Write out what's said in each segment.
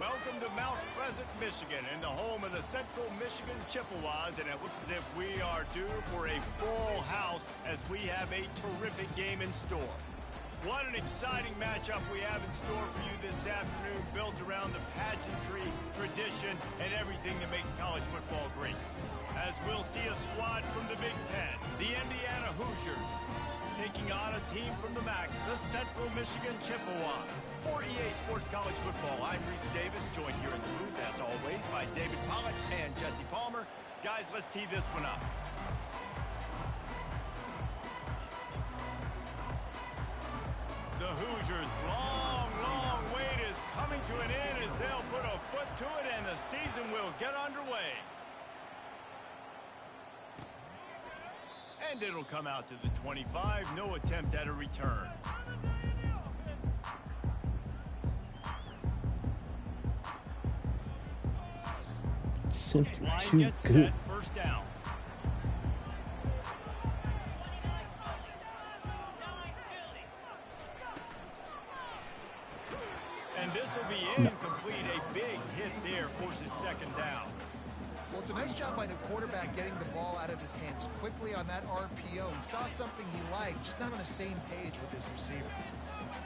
Welcome to Mount Pleasant, Michigan, and the home of the Central Michigan Chippewas, and it looks as if we are due for a full house as we have a terrific game in store. What an exciting matchup we have in store for you this afternoon, built around the pageantry, tradition, and everything that makes college football great. As we'll see a squad from the Big Ten, the Indiana Hoosiers, taking on a team from the MAC, the Central Michigan Chippewas. For EA Sports College Football, I'm Reese Davis, joined here in the booth, as always, by David Pollack and Jesse Palmer. Guys, let's tee this one up. The Hoosiers' long wait is coming to an end as they'll put a foot to it and the season will get underway. And it'll come out to the 25, no attempt at a return. Simply Line too gets good. set, first down. And this will be incomplete. A big hit there forces second down. Well, it's a nice job by the quarterback getting the ball out of his hands quickly on that RPO. He saw something he liked, just not on the same page with his receiver.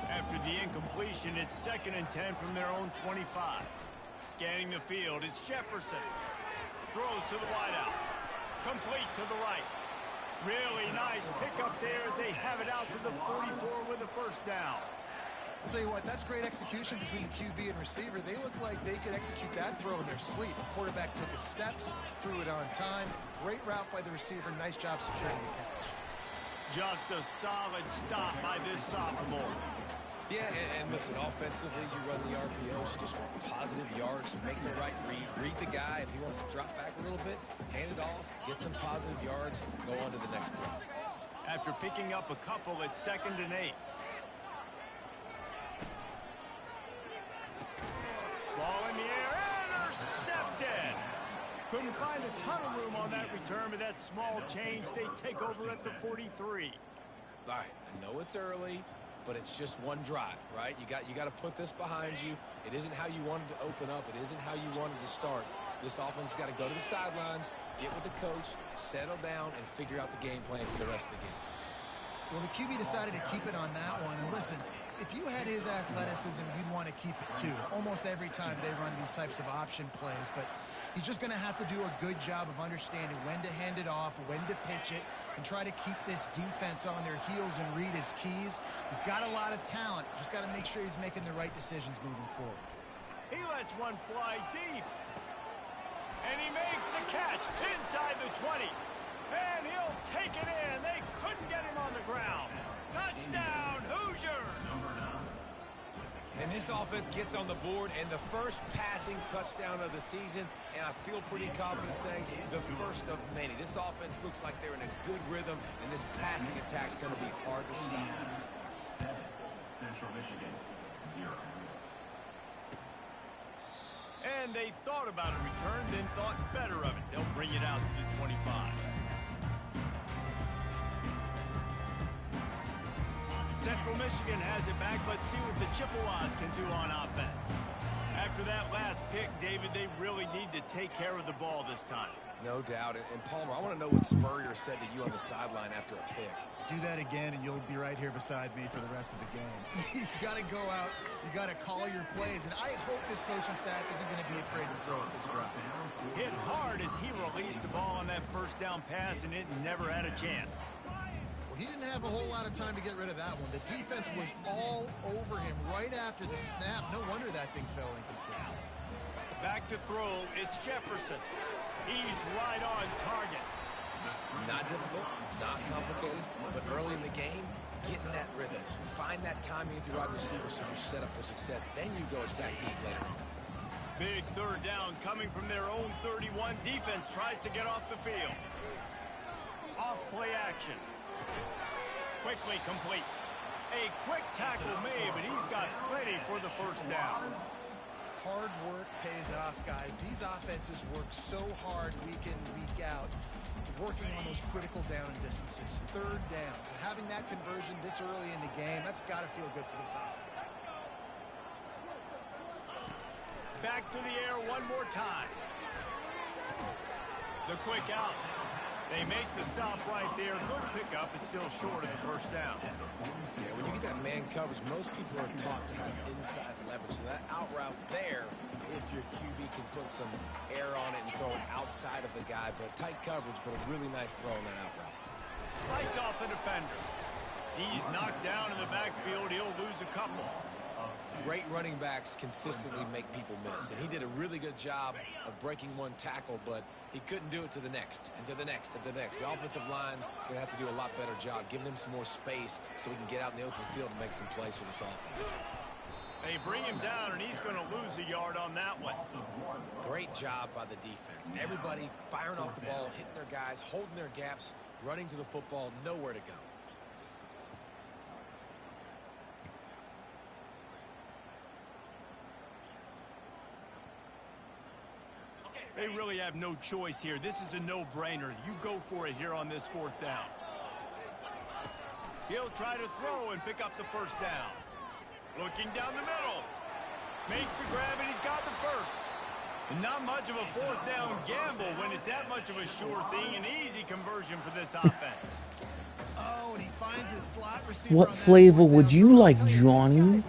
After the incompletion, it's 2nd and 10 from their own 25. Scanning the field, it's Jefferson. Throws to the wideout. Complete to the right. Really nice pickup there as they have it out to the 44 with a first down. I'll tell you what, that's great execution between the QB and receiver. They look like they could execute that throw in their sleep. The quarterback took his steps, threw it on time. Great route by the receiver. Nice job securing the catch. Just a solid stop by this sophomore. Yeah, and listen, offensively, you run the RPOs, you just want positive yards, make the right read the guy. If he wants to drop back a little bit, hand it off, get some positive yards, go on to the next play. After picking up a couple, it's 2nd and 8. Ball in the air, intercepted. Couldn't find a ton of room on that return, but that small change, they take over at the 43. All right, I know it's early, but it's just one drive, right? You got to put this behind you. It isn't how you wanted to open up. It isn't how you wanted to start. This offense has got to go to the sidelines, get with the coach, settle down, and figure out the game plan for the rest of the game. Well, the QB decided to keep it on that one. And listen, if you had his athleticism, you'd want to keep it too. Almost every time they run these types of option plays. But he's just going to have to do a good job of understanding when to hand it off, when to pitch it, and try to keep this defense on their heels and read his keys. He's got a lot of talent. Just got to make sure he's making the right decisions moving forward. He lets one fly deep. And he makes the catch inside the 20. And he'll take it in. They couldn't get him on the ground. Touchdown, Hoosiers! And this offense gets on the board, and the first passing touchdown of the season, and I feel pretty confident saying the first of many. This offense looks like they're in a good rhythm, and this passing attack's going to be hard to stop. Central Michigan, 0. And they thought about a return, then thought better of it. They'll bring it out to the 25. Central Michigan has it back. Let's see what the Chippewas can do on offense. After that last pick, David, they really need to take care of the ball this time. No doubt. And Palmer, I want to know what Spurrier said to you on the sideline after a pick. Do that again, and you'll be right here beside me for the rest of the game. You got to go out. You got to call your plays. And I hope this coaching staff isn't going to be afraid to throw it this route. Hit hard as he released the ball on that first down pass, and it never had a chance. He didn't have a whole lot of time to get rid of that one. The defense was all over him right after the snap. No wonder that thing fell incomplete. Back to throw, it's Jefferson. He's right on target. Not difficult, not complicated, but early in the game, get in that rhythm. Find that timing with your wide receiver so you're set up for success. Then you go attack deep later. Big third down coming from their own 31. Defense tries to get off the field. Off play action. Quickly complete. A quick tackle made, but he's got plenty for the first down. Hard work pays off, guys. These offenses work so hard week in, week out, working on those critical down distances, third downs. And having that conversion this early in the game, that's got to feel good for this offense. Back to the air one more time. The quick out. They make the stop right there. Good pickup. It's still short of the first down. Yeah, when you get that man coverage, most people are taught to have inside leverage. So that out route's there if your QB can put some air on it and throw it outside of the guy. But tight coverage, but a really nice throw on that out route. Fights off a defender. He's knocked down in the backfield. He'll lose a couple. Great running backs consistently make people miss, and he did a really good job of breaking one tackle, but he couldn't do it to the next, and to the next, and to the next. The offensive line will have to do a lot better job, giving him some more space so he can get out in the open field and make some plays for this offense. They bring him down, and he's going to lose a yard on that one. Great job by the defense. Everybody firing off the ball, hitting their guys, holding their gaps, running to the football, nowhere to go. They really have no choice here. This is a no-brainer. You go for it here on this fourth down. He'll try to throw and pick up the first down. Looking down the middle. Makes the grab, and he's got the first. And not much of a fourth down gamble when it's that much of a sure thing. An easy conversion for this offense. Oh, and he finds his slot receiver. What flavor would you like, Johnny?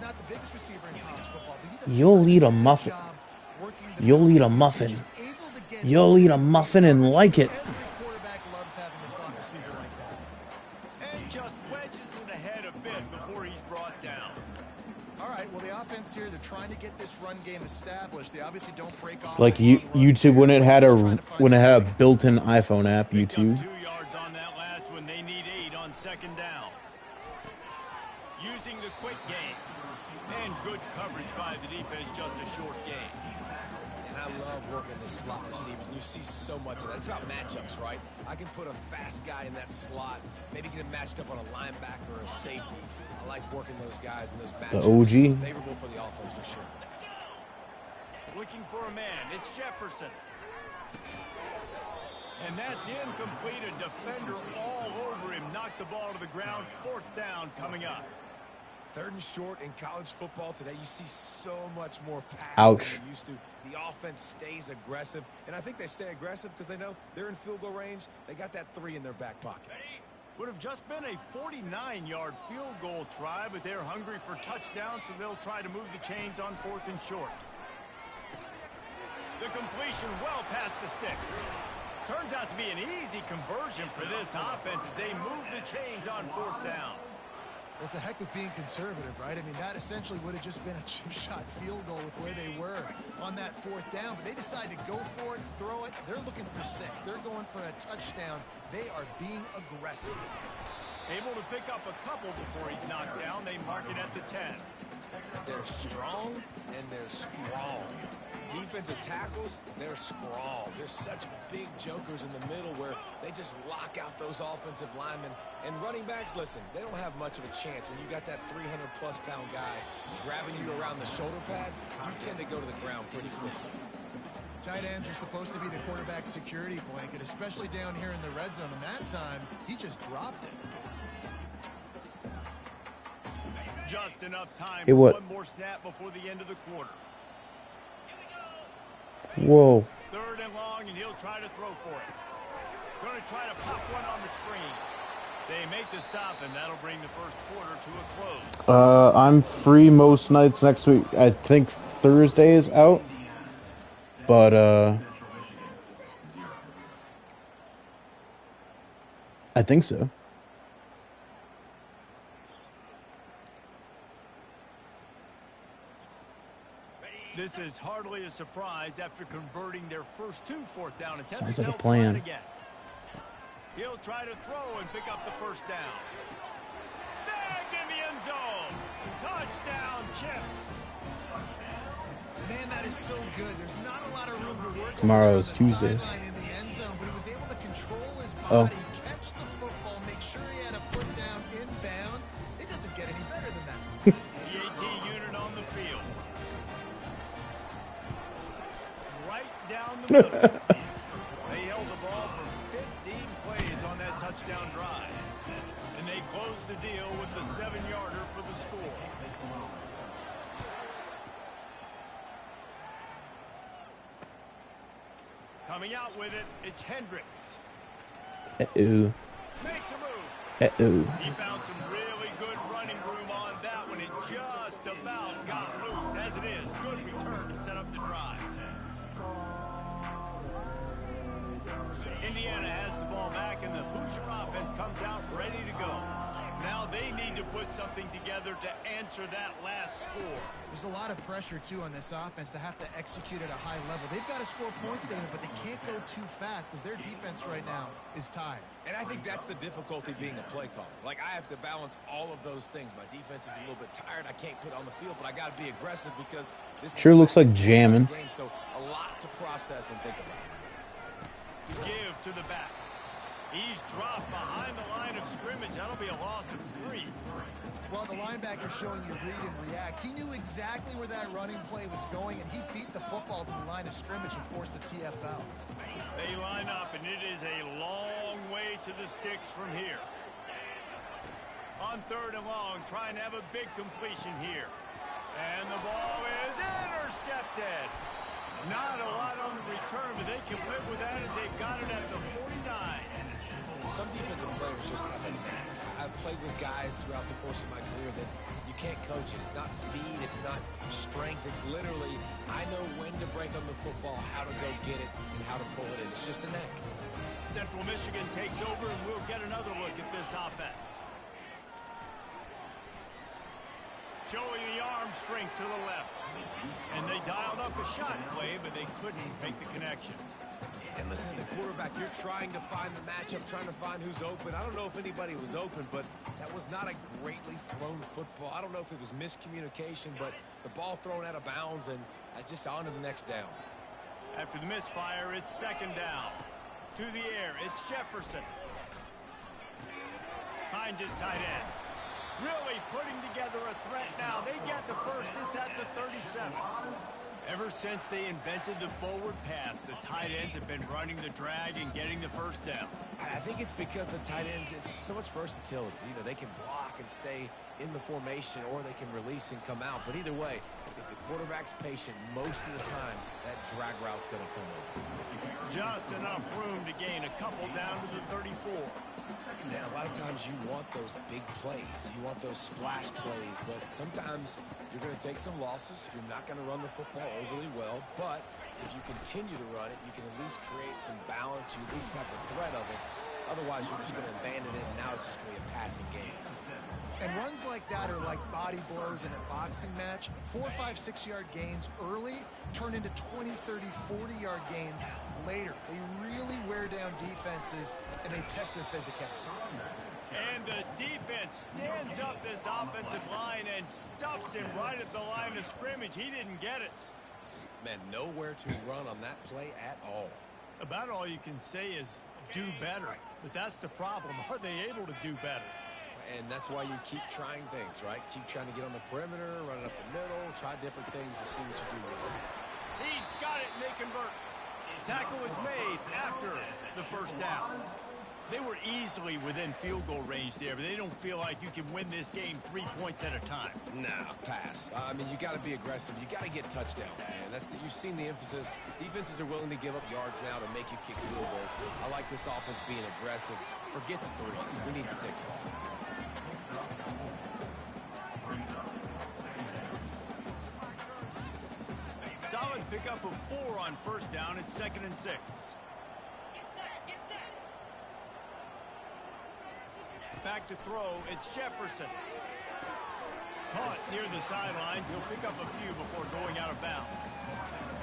You'll eat a muffin. You'll eat a muffin. You'll eat a muffin and like it. Every quarterback loves having a slot receiver like that. And just wedges it ahead a bit before he's brought down. All right, well, the offense here, they're trying to get this run game established. They obviously don't break off. Like YouTube when it had a built-in iPhone app, YouTube. 2 yards on that last one. They need 8 on second down. Using the quick game. And good coverage by the defense, just a short game. And I love working the slot receivers. You see so much of that. It's about matchups, right? I can put a fast guy in that slot, maybe get him matched up on a linebacker or a safety. I like working those guys in those matchups. The OG. Favorable for the offense for sure. Looking for a man. It's Jefferson. And that's incomplete. A defender all over him. Knocked the ball to the ground. Fourth down coming up. Third and short in college football today, you see so much more pass Ouch. than you used to. The offense stays aggressive, and I think they stay aggressive because they know they're in field goal range. They got that 3 in their back pocket. Would have just been a 49-yard field goal try, but they're hungry for touchdowns, so they'll try to move the chains on fourth and short. The completion well past the sticks. Turns out to be an easy conversion for this offense as they move the chains on fourth down. Well, it's a heck with being conservative, right? I mean, that essentially would have just been a chip shot field goal with where they were on that fourth down. But they decide to go for it, throw it. They're looking for 6. They're going for a touchdown. They are being aggressive. Able to pick up a couple before he's knocked down. They mark it at the 10. They're strong, and they're strong. Defensive tackles, they're strong. They're such big jokers in the middle where they just lock out those offensive linemen. And running backs, listen, they don't have much of a chance. When you got that 300-plus pound guy grabbing you around the shoulder pad, you tend to go to the ground pretty quickly. Tight ends are supposed to be the quarterback's security blanket, especially down here in the red zone. And that time, he just dropped it. Just enough time Hey, for what? one more snap before the end of the quarter. Whoa. Third and long, and he'll try to throw for it. Going to try to pop one on the screen. They make the stop, and that'll bring the first quarter to a close. I'm free most nights next week. I think Thursday is out. But, I think so. This is hardly a surprise after converting their first 2 fourth-down attempts. Sounds like a They'll plan. try it again. He'll try to throw and pick up the first down. Snagged in the end zone. Touchdown, Chips. Man, that is so good. There's not a lot of room to work. Tomorrow is on the Tuesday. sideline in the end zone, but he was able to control his Oh. body, catch the football, make sure he had a foot down in bounds. It doesn't get any better than that. The AT unit on the field. Right down the middle. They held the ball for 15 plays on that touchdown drive. And they closed the deal with the 7-yarder for the score. Coming out with it, it's Hendricks. Uh-oh. Makes a move. Uh-oh. He found some really good running room on that one. It just about got loose. As it is, good return to set up the drive. Indiana has the ball back, and the Hoosier offense comes out ready to go. Now they need to put something together to answer that last score. There's a lot of pressure, too, on this offense to have to execute at a high level. They've got to score points, David, but they can't go too fast because their defense right now is tired. And I think that's the difficulty being a play caller. Like, I have to balance all of those things. My defense is a little bit tired. I can't put it on the field, but I got to be aggressive because this sure looks like jamming. Game, so a lot to process and think about. Give to the back. He's dropped behind the line of scrimmage. That'll be a loss of 3. Well, the linebacker showing you read and react. He knew exactly where that running play was going, and he beat the football to the line of scrimmage and forced the TFL. They line up, and it is a long way to the sticks from here. On 3rd and long, trying to have a big completion here. And the ball is intercepted. Not a lot on the return, but they can live with that as they've got it at the 49. Some defensive players just have a knack. I've played with guys throughout the course of my career that you can't coach it. It's not speed, it's not strength. It's literally, I know when to break on the football, how to go get it, and how to pull it in. It's just a knack. Central Michigan takes over, and we'll get another look at this offense. Showing the arm strength to the left. And they dialed up a shot play, but they couldn't make the connection. And listen, as a quarterback, you're trying to find the matchup, trying to find who's open. I don't know if anybody was open, but that was not a greatly thrown football. I don't know if it was miscommunication, but the ball thrown out of bounds and just on to the next down. After the misfire, it's 2nd down. To the air, it's Jefferson. Finds his tight end. Really putting together a threat now. They get the first. It's at the 37. Ever since they invented the forward pass, the tight ends have been running the drag and getting the first down. I think it's because the tight ends is so much versatility. You know, they can block and stay in the formation, or they can release and come out. But either way, if the quarterback's patient, most of the time, that drag route's going to come over. Just enough room to gain a couple down to the 34. Man, a lot of times you want those big plays. You want those splash plays, but sometimes you're going to take some losses. You're not going to run the football overly well, but if you continue to run it, you can at least create some balance. You at least have the threat of it. Otherwise, you're just going to abandon it, and now it's just going to be a passing game. And runs like that are like body blows in a boxing match. 4, 5, 6-yard gains early turn into 20, 30, 40-yard gains later. They really wear down defenses, and they test their physicality. And the defense stands up this offensive line and stuffs him right at the line of scrimmage. He didn't get it. Man, nowhere to run on that play at all. About all you can say is do better. But that's the problem. Are they able to do better? And that's why you keep trying things, right? Keep trying to get on the perimeter, run it up the middle, try different things to see what you do with it. He's got it, and they convert. Tackle is made after the first down. They were easily within field goal range there, but they don't feel like you can win this game 3 points at a time. Nah, pass. I mean, you got to be aggressive. You got to get touchdowns, man. You've seen the emphasis. Defenses are willing to give up yards now to make you kick field goals. I like this offense being aggressive. Forget the threes. We need sixes. Solid pickup of 4 on first down. It's 2nd and 6. Back to throw, it's Jefferson. Caught near the sidelines. He'll pick up a few before going out of bounds.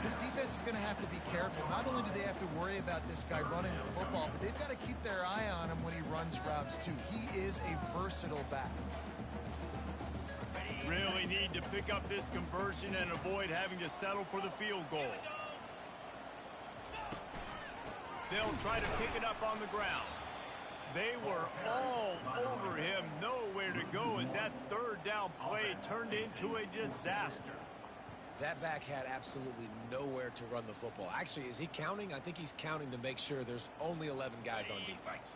This defense is going to have to be careful. Not only do they have to worry about this guy running the football, but they've got to keep their eye on him when he runs routes too. He is a versatile back. Really need to pick up this conversion and avoid having to settle for the field goal. They'll try to pick it up on the ground. They were all over him, nowhere to go as that 3rd down play turned into a disaster. That back had absolutely nowhere to run the football. Actually, is he counting? I think he's counting to make sure there's only 11 guys on defense.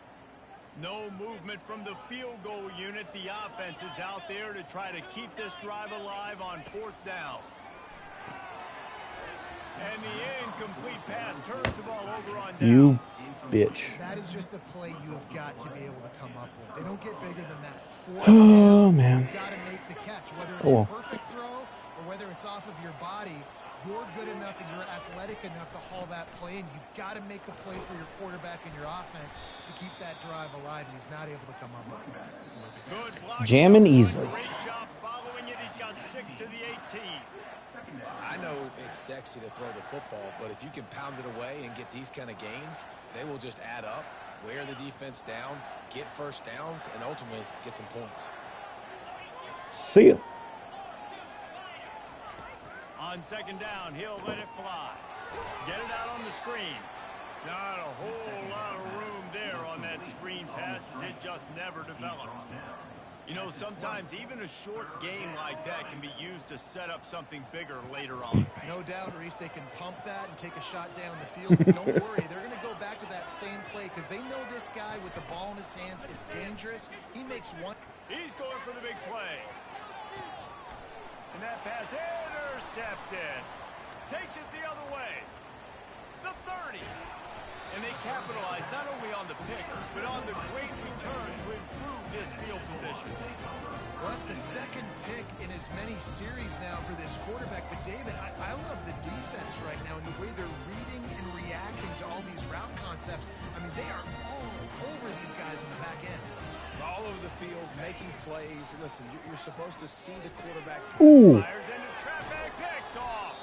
No movement from the field goal unit. The offense is out there to try to keep this drive alive on 4th down. And the incomplete pass turns the ball over on downs. You bitch. That is just a play you have got to be able to come up with. They don't get bigger than that. Oh, man. You've got to make the catch. Whether it's a perfect throw or whether it's off of your body, you're good enough and you're athletic enough to haul that play in. You've got to make the play for your quarterback and your offense to keep that drive alive, and he's not able to come up with it. Good block. Jamming easily. Great job following it. He's got 6 to the 18. I know it's sexy to throw the football, but if you can pound it away and get these kind of gains, they will just add up, wear the defense down, get first downs, and ultimately get some points. See ya. On second down, he'll let it fly. Get it out on the screen. Not a whole lot of room there on that screen pass as it just never developed. You know, sometimes even a short game like that can be used to set up something bigger later on. No doubt, Reese, they can pump that and take a shot down the field. But don't worry, they're going to go back to that same play because they know this guy with the ball in his hands is dangerous. He makes one. He's going for the big play. And that pass intercepted. Takes it the other way. The 30. And they capitalize not only on the pick, but on the great return to improve this field position. Well, that's the second pick in as many series now for this quarterback. But, David, I love the defense right now and the way they're reading and reacting to all these route concepts. I mean, they are all over these guys in the back end. All over the field, making plays. Listen, you're supposed to see the quarterback. Ooh. Fires into traffic, picked off.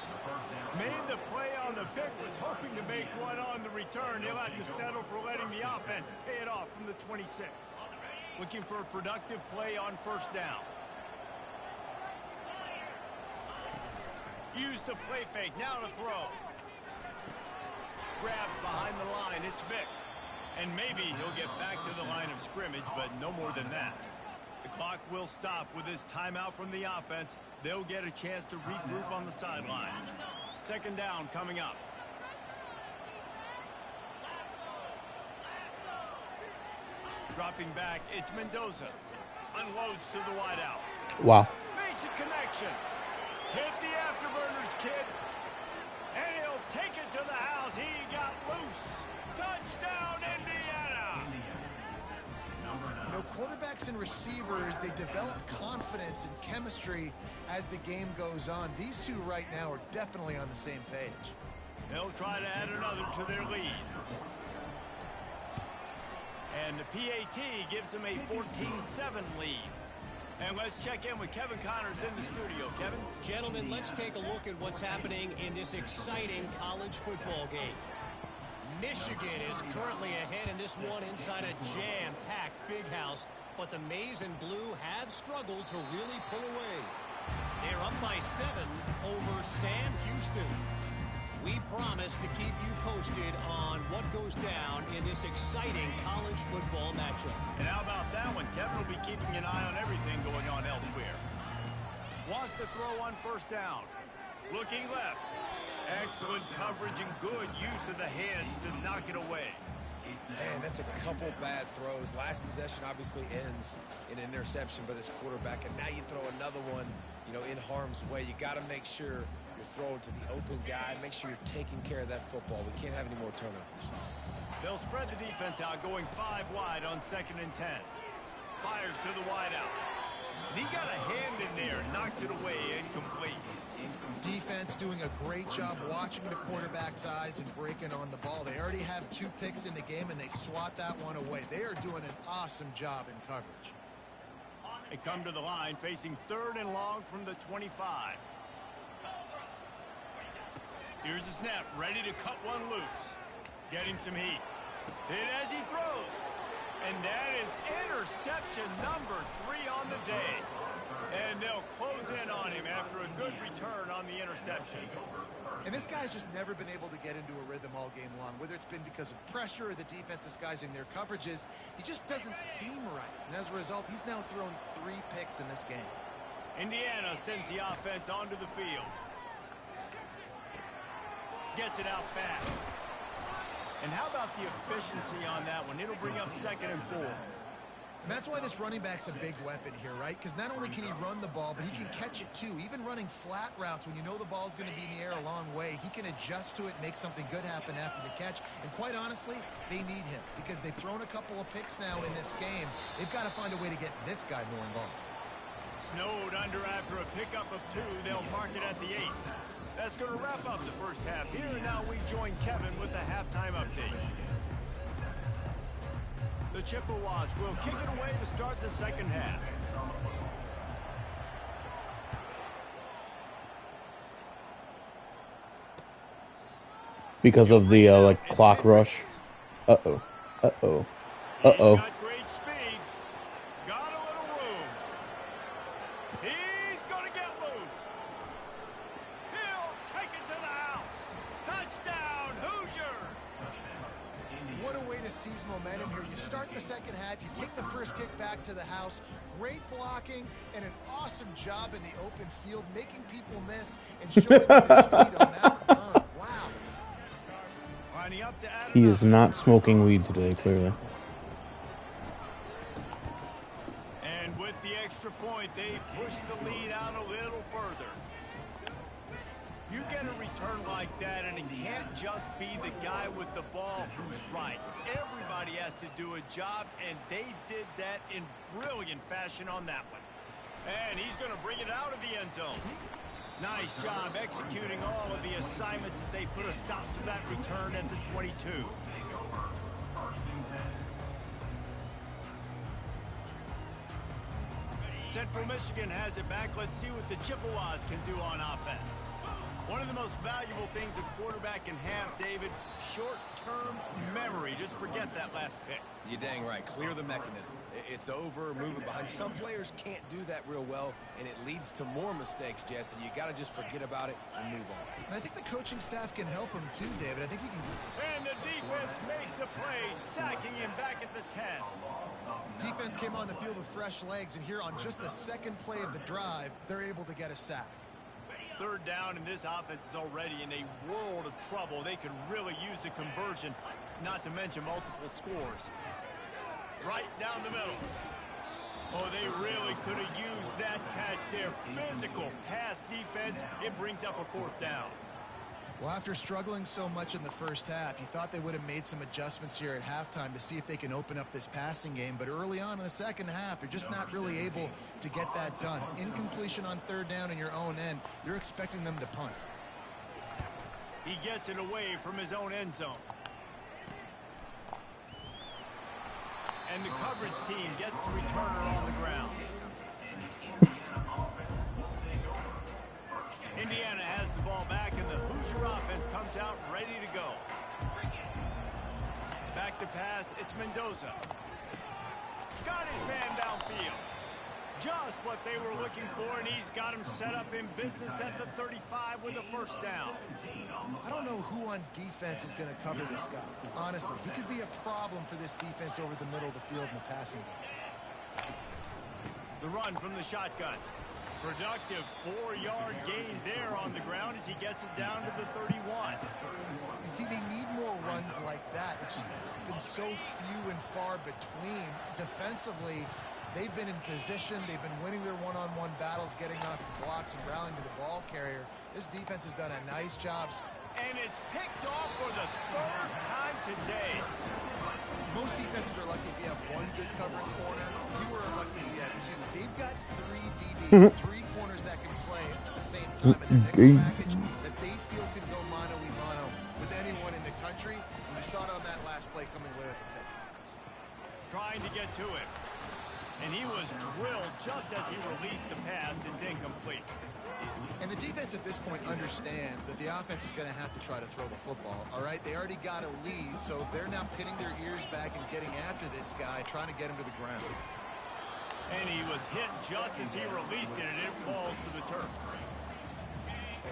Made the play on the pick, was hoping to make one on the return. He'll have to settle for letting the offense pay it off from the 26. Looking for a productive play on first down. Use the play fake, now to throw. Grabbed behind the line, it's Vick. And maybe he'll get back to the line of scrimmage, but no more than that. The clock will stop with this timeout from the offense. They'll get a chance to regroup on the sideline. Second down coming up. Dropping back, it's Mendoza. Unloads to the wideout. Wow. Makes a connection. Hit the afterburners, kid. And he'll take it to the house. He got loose. Touchdown, Indiana. You know, quarterbacks and receivers, they develop confidence and chemistry as the game goes on. These two right now are definitely on the same page. They'll try to add another to their lead. And the PAT gives them a 14-7 lead. And let's check in with Kevin Connors in the studio. Kevin? Gentlemen, let's take a look at what's happening in this exciting college football game. Michigan is currently ahead in this one inside a jam-packed Big House, but the Maize and Blue have struggled to really pull away. They're up by 7 over Sam Houston. We promise to keep you posted on what goes down in this exciting college football matchup. And how about that one? Kevin will be keeping an eye on everything going on elsewhere. Wants to throw on first down. Looking left. Excellent coverage and good use of the hands to knock it away. Man, that's a couple bad throws. Last possession obviously ends in an interception by this quarterback, and now you throw another one, you know, in harm's way. You got to make sure you're throwing to the open guy. Make sure you're taking care of that football. We can't have any more turnovers. They'll spread the defense out, going 5 wide on 2nd and 10. Fires to the wideout. And he got a hand in there, knocks it away, incomplete. Defense doing a great job watching the quarterback's eyes and breaking on the ball. They already have 2 picks in the game, and they swat that one away. They are doing an awesome job in coverage. They come to the line, facing 3rd and long from the 25. Here's the snap, ready to cut one loose. Getting some heat. Hit as he throws. And that is interception number 3 on the day. And they'll close in on him after a good return on the interception. And this guy's just never been able to get into a rhythm all game long, whether it's been because of pressure or the defense disguising their coverages. He just doesn't seem right. And as a result, he's now thrown 3 picks in this game. Indiana sends the offense onto the field. Gets it out fast. And how about the efficiency on that one? It'll bring up 2nd and 4. And that's why this running back's a big weapon here, right? Because not only can he run the ball, but he can catch it too. Even running flat routes when you know the ball's going to be in the air a long way, he can adjust to it, make something good happen after the catch. And quite honestly, they need him because they've thrown a couple of picks now in this game. They've got to find a way to get this guy more involved. Snowed under after a pickup of 2. They'll mark it at the 8. That's going to wrap up the first half here. And now we join Kevin with the halftime update. The Chippewas will kick it away to start the second half. Because of the like clock rush. Uh-oh. Uh-oh. Uh-oh. He's got great speed. Got a little room. He's going to get loose. He'll take it to the house. Touchdown, Hoosiers. What a way to seize momentum here. You start the second half, you take the first kick back to the house, great blocking, and an awesome job in the open field, making people miss and showing the speed on that return. Wow. Lining up to add He is another. not smoking weed today, clearly. And with the extra point, they push the lead out a little further. You get a return like that, and it can't just be the guy with the ball who's right. Everybody has to do a job, and they did that in brilliant fashion on that one. And he's going to bring it out of the end zone. Nice job executing all of the assignments as they put a stop to that return at the 22. Central Michigan has it back. Let's see what the Chippewas can do on offense. One of the most valuable things a quarterback can have, David, short-term memory. Just forget that last pick. You're dang right. Clear the mechanism. It's over, move it behind. Some players can't do that real well, and it leads to more mistakes, Jesse. You got to just forget about it and move on. And I think the coaching staff can help him too, David. I think you can. And the defense makes a play, sacking him back at the 10. Defense came on the field with fresh legs, and here on just the second play of the drive, they're able to get a sack. Third down, and this offense is already in a world of trouble. They could really use a conversion, not to mention multiple scores. Right down the middle. Oh, they really could have used that catch there. Physical pass defense. It brings up a fourth down. Well, after struggling so much in the first half, you thought they would have made some adjustments here at halftime to see if they can open up this passing game. But early on in the second half, they're just not really able to get that done. Incompletion on third down in your own end, you're expecting them to punt. He gets it away from his own end zone. And the coverage team gets the returner on the ground. Indiana has the ball back, and the Hoosier offense comes out ready to go. Back to pass, it's Mendoza. Got his man downfield. Just what they were looking for, and he's got him set up in business at the 35 with a first down. I don't know who on defense is going to cover this guy. Honestly, he could be a problem for this defense over the middle of the field in the passing game. The run from the shotgun. Productive 4-yard gain there on the ground as he gets it down to the 31. You see, they need more runs like that. It's been so few and far between. Defensively, they've been in position. They've been winning their one-on-one battles, getting off blocks and rallying to the ball carrier. This defense has done a nice job. And it's picked off for the third time today. Most defenses are lucky if you have one good covering corner. Fewer are lucky if you have two. They've got 3 DBs, 3 corners that can play at the same time in their nickel package that they feel can go mano-a-mano with anyone in the country. And you saw it on that last play coming away with the pick. Trying to get to it. And he was drilled just as he released the pass. It's incomplete. And the defense at this point understands that the offense is going to have to try to throw the football, all right? They already got a lead, so they're now pinning their ears back and getting after this guy, trying to get him to the ground. And he was hit just as he released it, and it falls to the turf.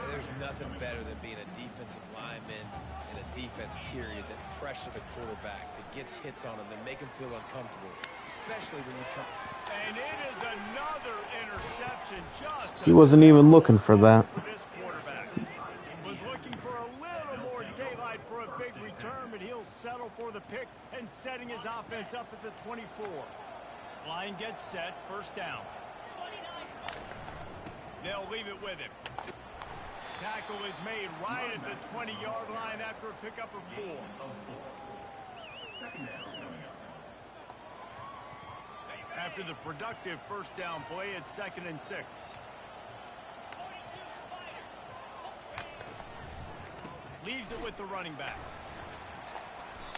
There's nothing better than being a defensive lineman in a defense period that pressure the quarterback, that gets hits on him, that make him feel uncomfortable, especially when you come. And it is another interception. He wasn't even looking for that. For this quarterback. Was looking for a little more daylight for a big return, but he'll settle for the pick and setting his offense up at the 24. Line gets set, first down. They'll leave it with him. Tackle is made right at the 20-yard line after a pickup of 4. After the productive first down play, it's 2nd and 6. Leaves it with the running back.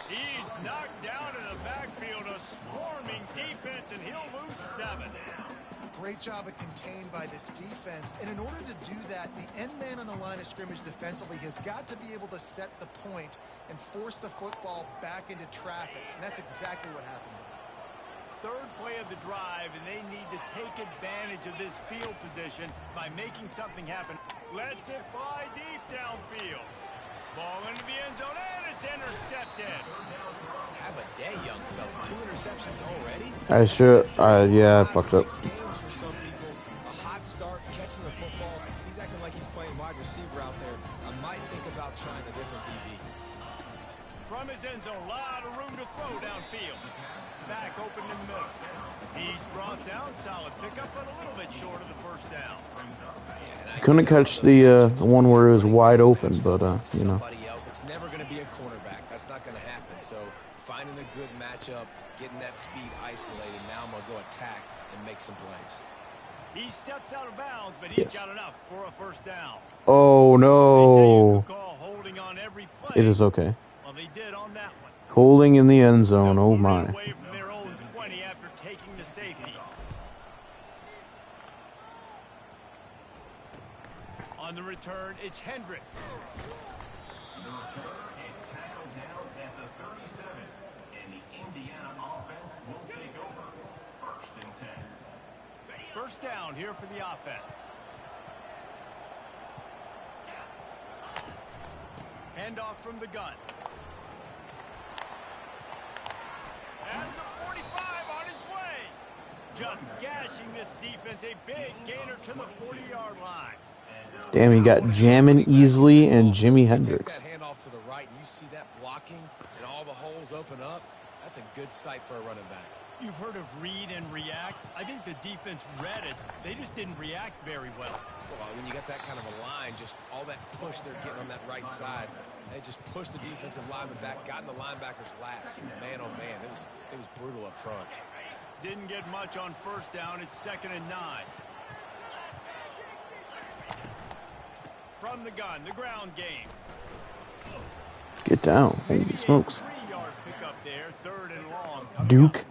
He's knocked down in the backfield, a swarming defense, and he'll lose 7. Great job of contained by this defense. And in order to do that, the end man on the line of scrimmage defensively has got to be able to set the point and force the football back into traffic. And that's exactly what happened. Third play of the drive, and they need to take advantage of this field position by making something happen. Lets it fly deep downfield. Ball into the end zone, and it's intercepted. Have a day, young fella. 2 interceptions already? Yeah, I fucked up. 6 games for some people. A hot start, catching the football. He's acting like he's playing wide receiver out there. I might think about trying a different DB. From his end zone, a lot of room to throw downfield. Back open in the middle. He's brought down, solid pickup, but a little bit short of the first down. Couldn't catch the one where it was wide open, but you know. Somebody else. It's never going to be a cornerback. That's not going to happen. So finding a good matchup, getting that speed isolated. Now I'm going to go attack and make some plays. He steps out of bounds, but he's got enough for a first down. Oh no! Holding on every play. It is okay. Well, they did on that one. Holding in the end zone. Oh my! Away from their own 20 after taking the safety. On the return, it's Hendricks. The return is tackled down at the 37, and the Indiana offense will take over. 1st and 10. First down here for the offense. Handoff from the gun. At the 45 on his way. Just gashing this defense. A big gainer to the 40-yard line. Damn, he got Jammin' Easley and Jimi Hendrix. That handoff to the right, and you see that blocking and all the holes open up. That's a good sight for a running back. You've heard of read and react. I think the defense read it. They just didn't react very well. Well, when you got that kind of a line, just all that push they're getting on that right side, they just pushed the defensive lineman back, got in the linebacker's laps, and man, oh man, it was brutal up front. Didn't get much on first down. It's 2nd and 9. From the gun, the ground game. Get down. Holy smokes. 3-yard pickup there, 3rd and long. Duke.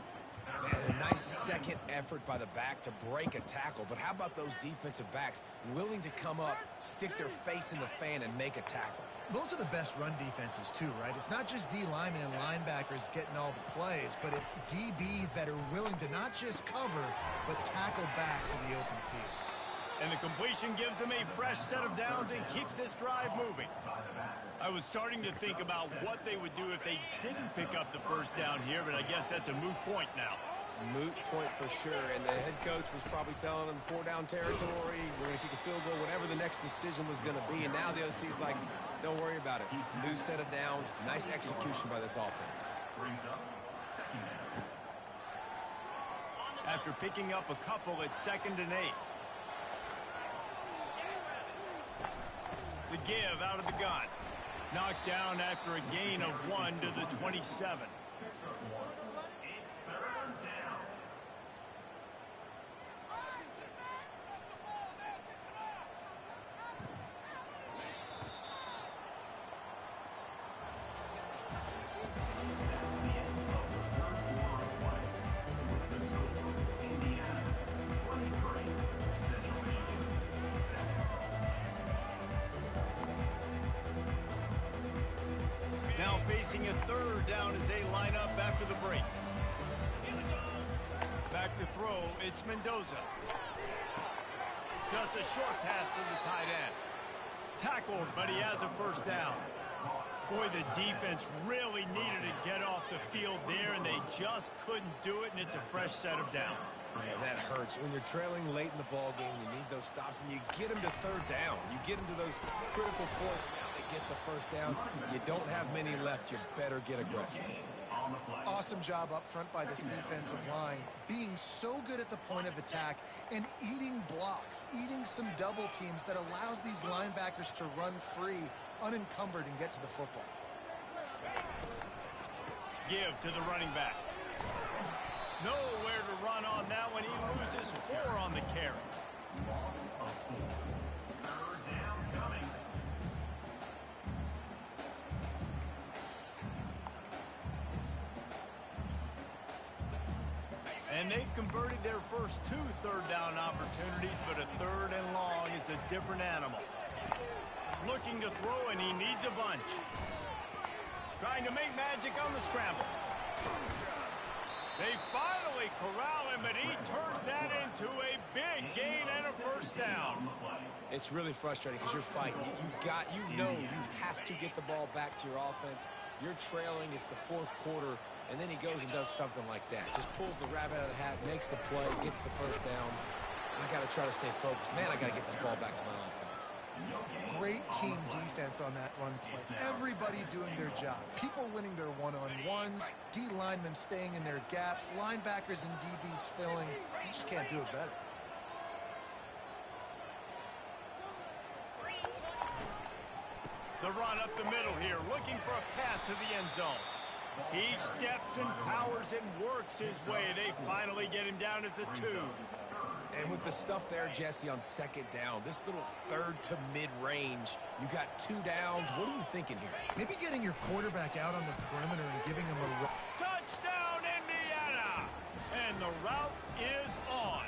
Man, a nice second effort by the back to break a tackle. But how about those defensive backs willing to come up, stick their face in the fan, and make a tackle? Those are the best run defenses, too, right? It's not just D linemen and linebackers getting all the plays, but it's DBs that are willing to not just cover, but tackle backs in the open field. And the completion gives them a fresh set of downs and keeps this drive moving. I was starting to think about what they would do if they didn't pick up the first down here, but I guess that's a moot point now. Moot point for sure, and the head coach was probably telling them 4-down territory, we're going to kick a field goal, whatever the next decision was going to be, and now the OC's like, don't worry about it. New set of downs, nice execution by this offense. After picking up a couple, it's 2nd and 8. The give out of the gun. Knocked down after a gain of 1 to the 27. Now facing a 3rd down as they line up after the break. Back to throw, it's Mendoza. Just a short pass to the tight end. Tackled, but he has a first down. Boy, the defense really needed to get off the field there, and they just couldn't do it, and it's a fresh set of downs. Man, that hurts. When you're trailing late in the ball game, you need those stops, and you get them to 3rd down. You get them to those critical points. Now they get the first down. You don't have many left. You better get aggressive. Awesome job up front by this defensive line, being so good at the point of attack and eating blocks, eating some double teams that allows these linebackers to run free, unencumbered, and get to the football. Give to the running back. Nowhere to run on that one. He loses 4 on the carry. Loss of 4. Third down coming. And they've converted their first 2 third-down opportunities, but a 3rd and long is a different animal. Looking to throw, and he needs a bunch. Trying to make magic on the scramble. They finally corral him, but he turns that into a big gain and a first down. It's really frustrating because you're fighting. You know you have to get the ball back to your offense. You're trailing. It's the 4th quarter. And then he goes and does something like that. Just pulls the rabbit out of the hat, makes the play, gets the first down. I got to try to stay focused. Man, I got to get this ball back to my offense. Great team defense on that run play. Everybody doing their job. People winning their one-on-ones, D linemen staying in their gaps, linebackers and DBs filling. You just can't do it better. The run up the middle here, looking for a path to the end zone. He steps and powers and works his way. They finally get him down at the 2. And with the stuff there, Jesse, on 2nd down, this little 3rd to mid-range, you got 2 downs. What are you thinking here? Maybe getting your quarterback out on the perimeter and giving him a run. Touchdown, Indiana! And the route is on.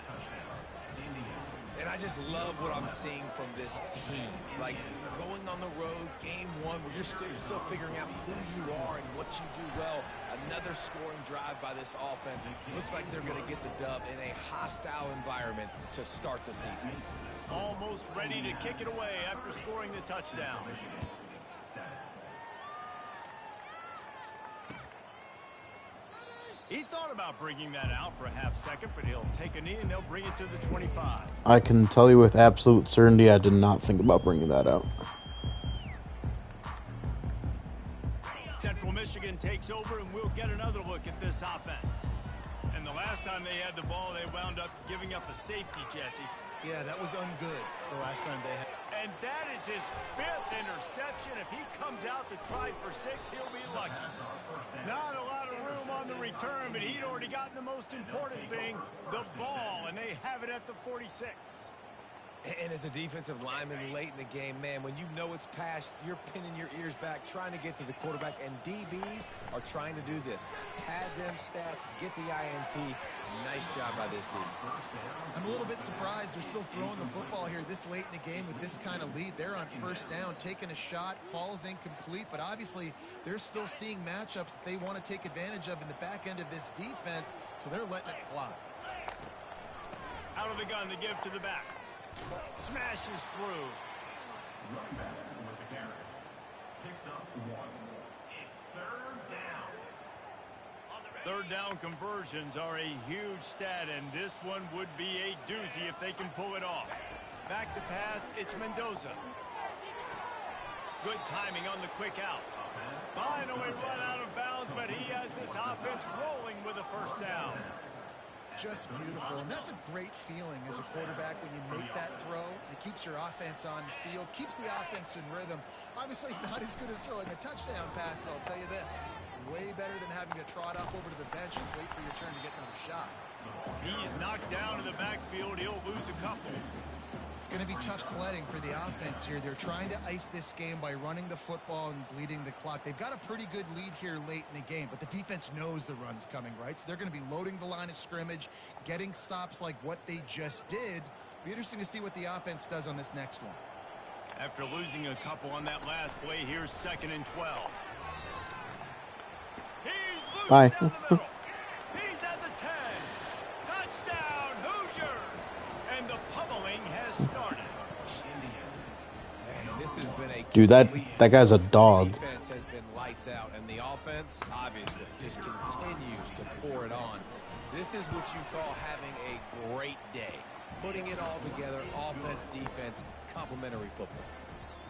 And I just love what I'm seeing from this team. Like, going on the road, game 1, where you're still figuring out who you are and what you do well. Another scoring drive by this offense. Looks like they're going to get the dub in a hostile environment to start the season. Almost ready to kick it away after scoring the touchdown. He thought about bringing that out for a half second, but he'll take a knee and they'll bring it to the 25. I can tell you with absolute certainty I did not think about bringing that out. Central Michigan takes over, and we'll get another look at this offense. And the last time they had the ball, they wound up giving up a safety, Jesse. Yeah, that was ungood the last time they had. And that is his 5th interception. If he comes out to try for 6, he'll be lucky. Not a lot of room on the return, but he'd already gotten the most important thing, the ball, and they have it at the 46. And as a defensive lineman late in the game, man, when you know it's past, you're pinning your ears back, trying to get to the quarterback, and DBs are trying to do this. Pad them stats, get the INT. Nice job by this dude. I'm a little bit surprised they're still throwing the football here this late in the game with this kind of lead. They're on 1st down, taking a shot, falls incomplete, but obviously they're still seeing matchups that they want to take advantage of in the back end of this defense, so they're letting it fly. Out of the gun to give to the back. Smashes through. Running back with the carry. Picks up 1. It's 3rd down. 3rd down conversions are a huge stat, and this one would be a doozy if they can pull it off. Back to pass, it's Mendoza. Good timing on the quick out. Finally run out of bounds, but he has this offense rolling with a 1st down. Just beautiful, and that's a great feeling as a quarterback when you make that throw. It keeps your offense on the field, keeps the offense in rhythm. Obviously not as good as throwing a touchdown pass, but I'll tell you this, way better than having to trot up over to the bench and wait for your turn to get another shot. He's knocked down in the backfield. He'll lose a couple. It's going to be tough sledding for the offense here. They're trying to ice this game by running the football and bleeding the clock. They've got a pretty good lead here late in the game, but the defense knows the run's coming, right? So they're going to be loading the line of scrimmage, getting stops like what they just did. Be interesting to see what the offense does on this next one. After losing a couple on that last play, here's 2nd and 12. He's loose Bye. down the middle. He's at the 10. Touchdown, Hoosiers! And the pummeling has started. Man, this has been a Dude, that guy's a dog. The defense has been lights out, and the offense, obviously, just continues to pour it on. This is what you call having a great day. Putting it all together, offense, defense, complementary football.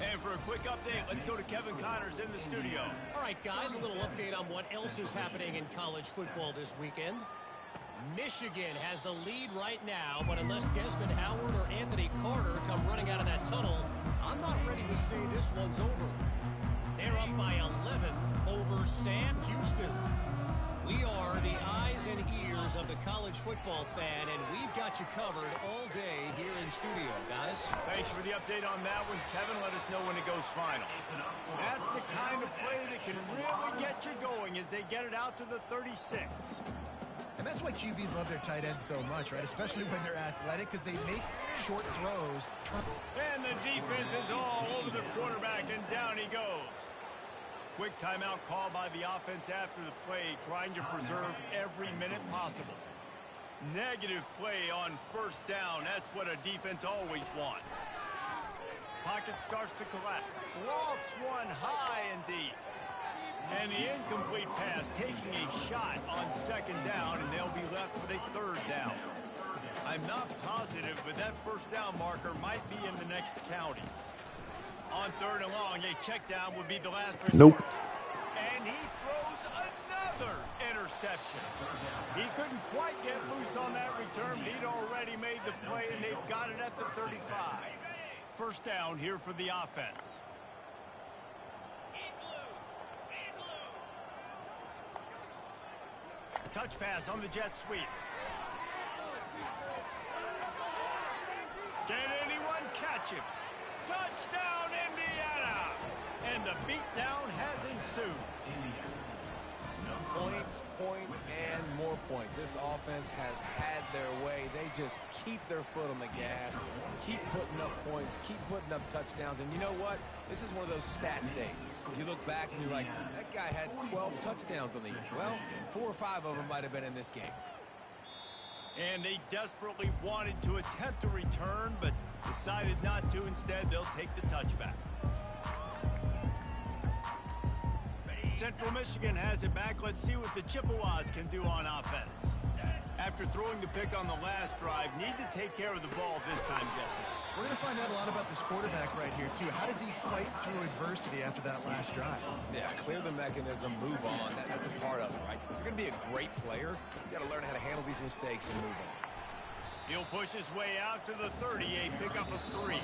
And for a quick update, let's go to Kevin Connors in the studio. All right, guys, a little update on what else is happening in college football this weekend. Michigan has the lead right now, but unless Desmond Howard or Anthony Carter come running out of that tunnel, I'm not ready to say this one's over. They're up by 11 over Sam Houston. We are the eyes and ears of the college football fan, and we've got you covered all day here in studio, guys. Thanks for the update on that one, Kevin. Let us know when it goes final. That's the kind of play that can really get you going as they get it out to the 36. And that's why QBs love their tight ends so much, right? Especially when they're athletic, because they make short throws. And the defense is all over the quarterback, and down he goes. Quick timeout call by the offense after the play, trying to preserve every minute possible. Negative play on first down. That's what a defense always wants. Pocket starts to collapse. Lofts one high and deep. And the incomplete pass taking a shot on second down, and they'll be left with a third down. I'm not positive, but that first down marker might be in the next county. On third and long, a check down would be the last resort. Nope. And he throws another interception. He couldn't quite get loose on that return. He'd already made the play, and they've got it at the 35. First down here for the offense. Touch pass on the jet sweep. Can anyone catch him? Touchdown, Indiana! And the beatdown has ensued. Points, points, and more points. This offense has had their way. They just keep their foot on the gas, keep putting up points, keep putting up touchdowns. And you know what? This is one of those stats days. You look back and you're like, that guy had 12 touchdowns on the year. Well, 4 or 5 of them might have been in this game. And they desperately wanted to attempt a return, but decided not to. Instead, they'll take the touchback. Central Michigan has it back. Let's see what the Chippewas can do on offense. After throwing the pick on the last drive, need to take care of the ball this time, Jesse. We're going to find out a lot about this quarterback right here, too. How does he fight through adversity after that last drive? Yeah, clear the mechanism, move on. That's a part of it, right? If you're going to be a great player, you got to learn how to handle these mistakes and move on. He'll push his way out to the 30, a pickup of 3.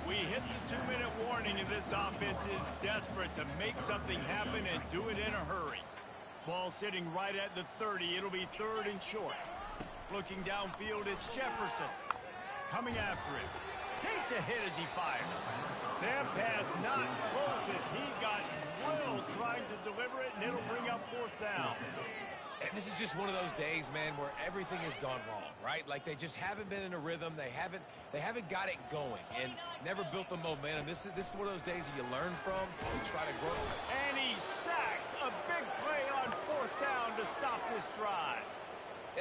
We hit the 2-minute warning, and this offense is desperate to make something happen and do it in a hurry. Ball sitting right at the 30. It'll be third and short. Looking downfield, it's Jefferson. Coming after him. Takes a hit as he fires. That pass not close as he got drilled trying to deliver it, and it'll bring up fourth down. And this is just one of those days, man, where everything has gone wrong, right? Like they just haven't been in a rhythm. They haven't got it going and never built the momentum. This is one of those days that you learn from and try to grow. And he sacked. A big play on fourth down to stop this drive.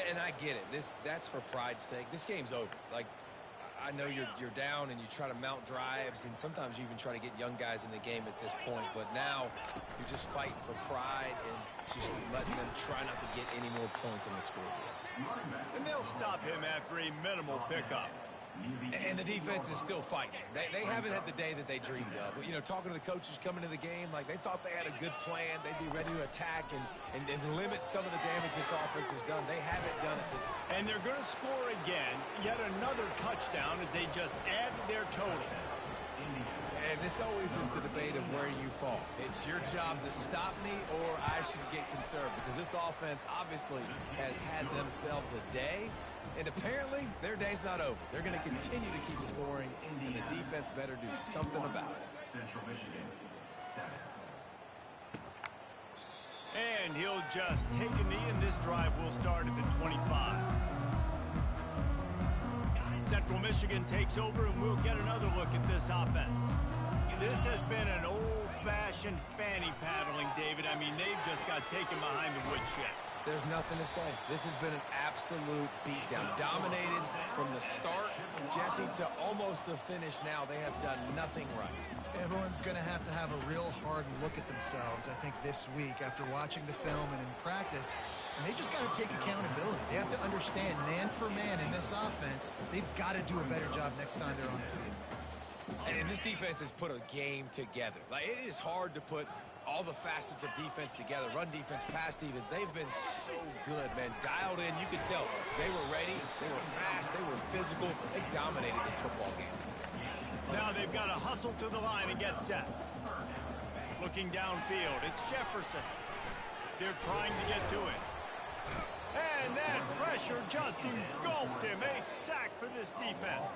And I get it. That's for pride's sake. This game's over. Like, I know you're down and you try to mount drives, and sometimes you even try to get young guys in the game at this point. But now you're just fighting for pride and just letting them try not to get any more points on the scoreboard. And they'll stop him after a minimal pickup. And the defense is still fighting. They haven't had the day that they dreamed of. You know, talking to the coaches coming to the game, like they thought they had a good plan. They'd be ready to attack and limit some of the damage this offense has done. They haven't done it today. And they're going to score again, yet another touchdown as they just add their total. And this always is the debate of where you fall. It's your job to stop me or I should get conserved, because this offense obviously has had themselves a day. And apparently, their day's not over. They're going to continue to keep scoring, and the defense better do something about it. Central Michigan, 7. And he'll just take a knee, and this drive will start at the 25. Central Michigan takes over, and we'll get another look at this offense. This has been an old-fashioned fanny paddling, David. I mean, they've just got taken behind the woodshed. There's nothing to say. This has been an absolute beatdown. Dominated from the start, Jesse, to almost the finish now. They have done nothing right. Everyone's going to have a real hard look at themselves, I think, this week after watching the film and in practice. And they just got to take accountability. They have to understand, man for man in this offense, they've got to do a better job next time they're on the field. And this defense has put a game together. Like, it is hard to put all the facets of defense together. Run defense, pass defense. They've been so good, man. Dialed in. You could tell they were ready. They were fast. They were physical. They dominated this football game. Now they've got to hustle to the line and get set. Looking downfield, it's Jefferson. They're trying to get to it. And that pressure just engulfed him. A sack for this defense.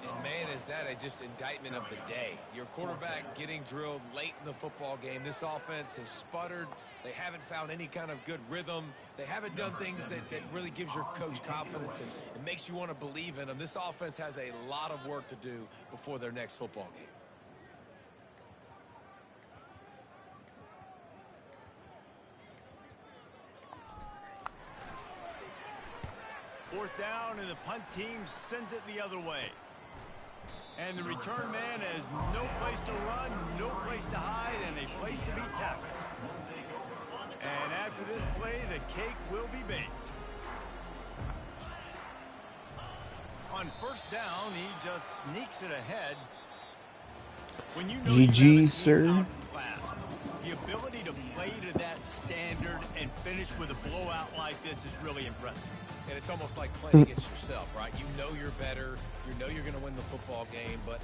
And man, is that just indictment of the day. Your quarterback getting drilled late in the football game. This offense has sputtered. They haven't found any kind of good rhythm. They haven't done things that really gives your coach confidence and it makes you want to believe in them. This offense has a lot of work to do before their next football game. Fourth down, and the punt team sends it the other way. And the return man has no place to run, no place to hide, and a place to be tackled. And after this play, the cake will be baked. On first down, he just sneaks it ahead. When you know GG, sir. The ability to play to that standard and finish with a blowout like this is really impressive. And it's almost like playing against yourself, right? You know you're better. You know you're going to win the football game, but